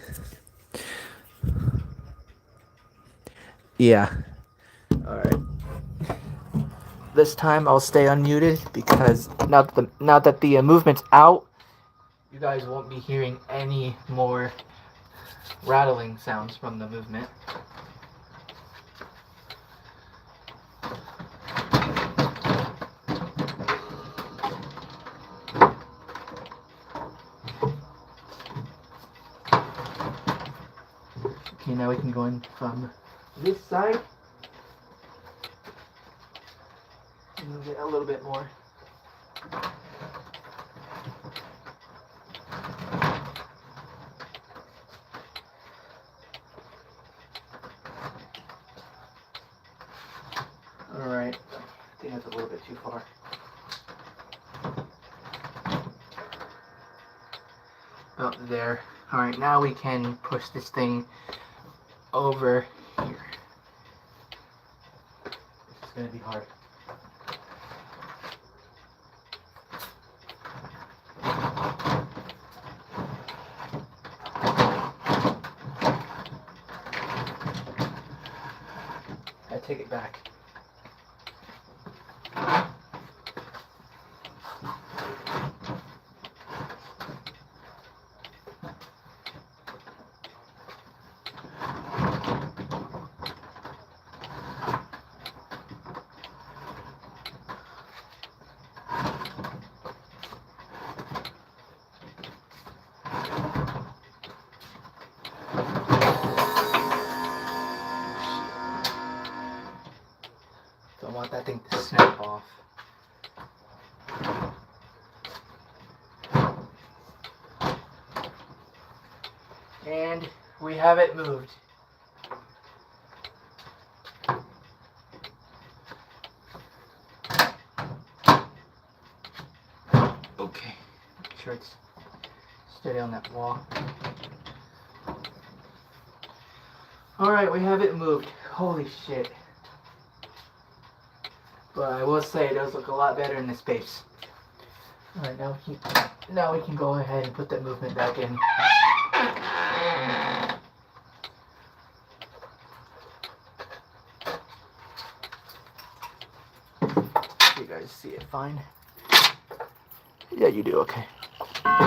Yeah. All right. This time I'll stay unmuted because now that the movement's out, you guys won't be hearing any more rattling sounds from the movement. Okay, now we can go in from this side. Move it a little bit more. Alright, I think that's a little bit too far. About there. Alright, now we can push this thing over here. This is going to be hard. I take it back. Don't want that thing to snap off. And we have it moved. Okay, make sure it's steady on that wall. Alright, we have it moved. Holy shit. But I will say it does look a lot better in this space. Alright, now we can go ahead and put that movement back in. You guys see it fine? Yeah, you do, okay. It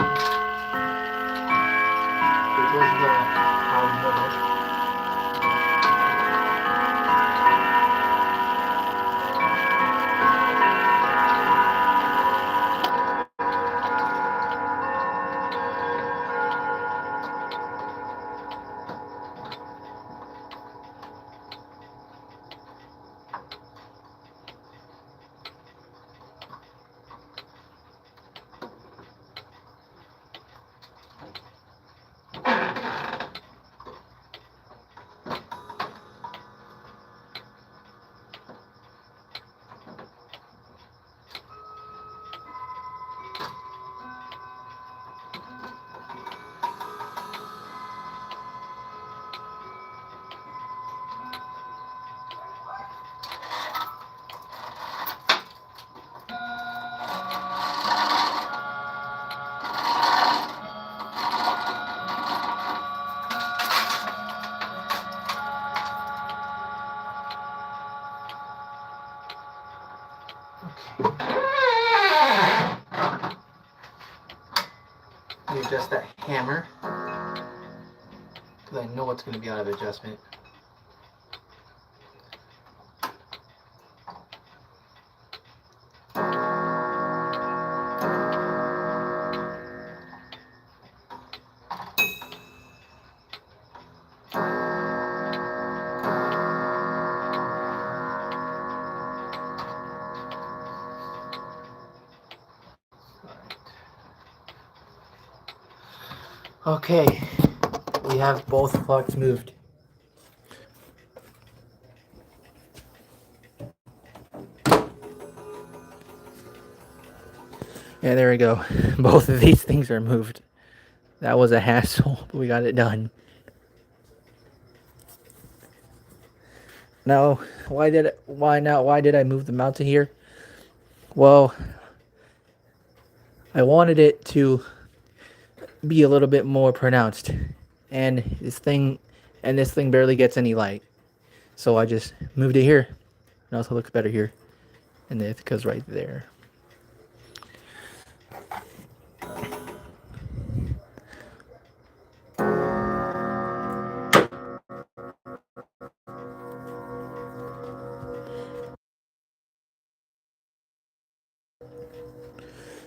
was the middle. You adjust that hammer, because I know it's going to be out of adjustment. Okay, we have both clocks moved. Yeah, there we go. Both of these things are moved. That was a hassle, but we got it done. Now, why did I move the mount to here? Well, I wanted it to be a little bit more pronounced, and this thing barely gets any light, so I just moved it here. It also looks better here, and the Ithaca's right there.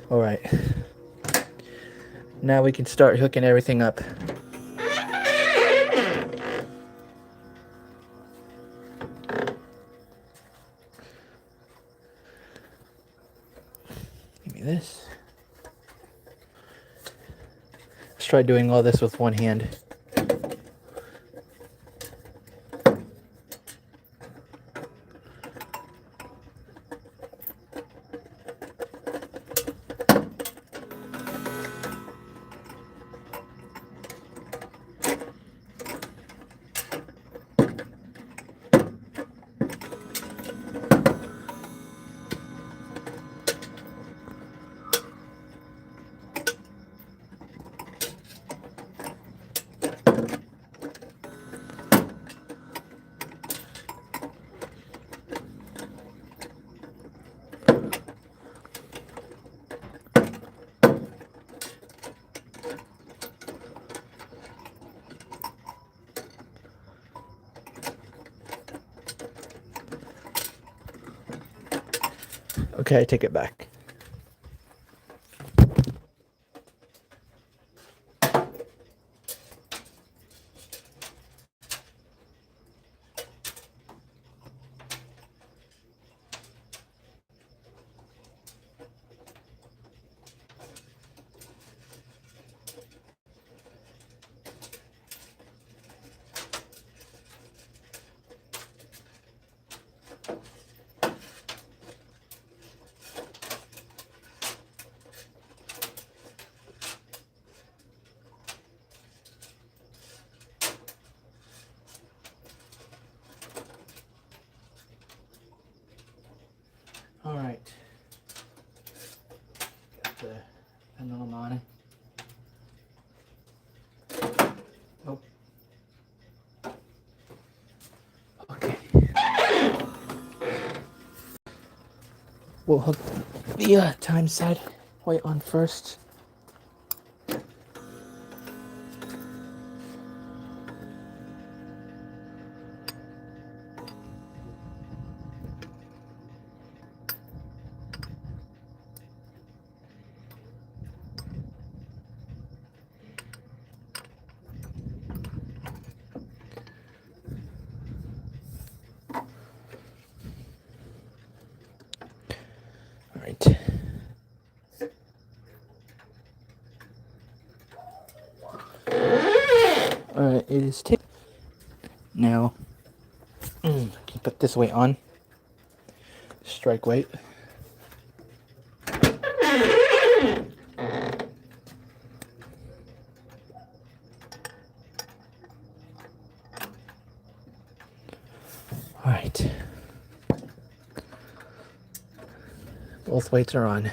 All right, now we can start hooking everything up. Give me this. Let's try doing all this with one hand. Okay, I take it back. All right. Got the pendulum on it. Oh. Okay. We'll hook the time side white on first. All right. All right, it is tipped. Now, I can put this weight on. Strike weight. All right. Both weights are on.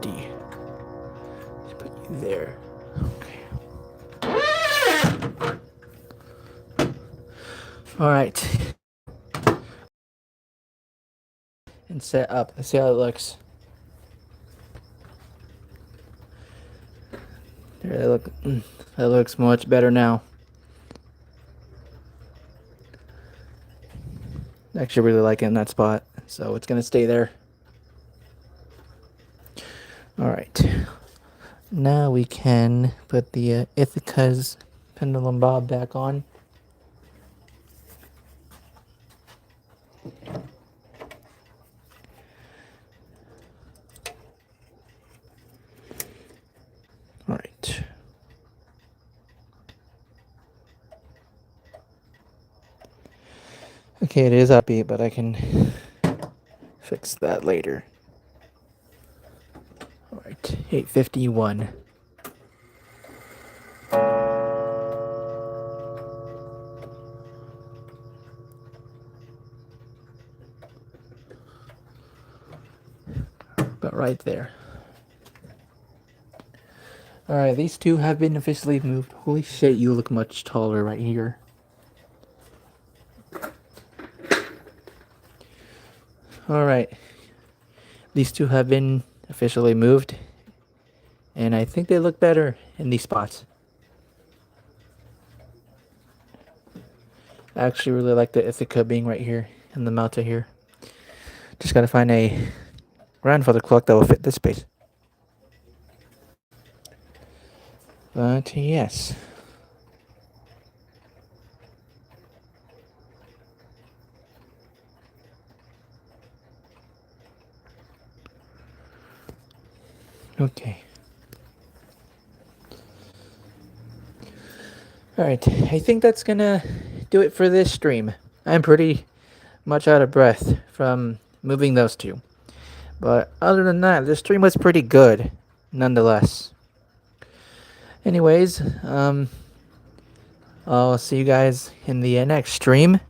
Let's put you there. Okay. Alright. And set up. Let's see how it looks. There, that looks much better now. Actually really liking that spot, so it's gonna stay there. Alright. Now we can put the Ithaca's pendulum bob back on. Alright. Okay, it is upbeat, but I can fix that later. Alright, 851. About right there. Alright, these two have been officially moved. Holy shit, you look much taller right here. Alright. These two have been officially moved. And I think they look better in these spots. I actually really like the Ithaca being right here and the Malta here. Just gotta find a grandfather clock that will fit this space. But yes. Okay. Alright, I think that's gonna do it for this stream. I'm pretty much out of breath from moving those two. But other than that, this stream was pretty good, nonetheless. Anyways, I'll see you guys in the next stream,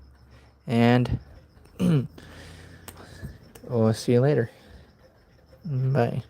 and we'll see you later. Bye.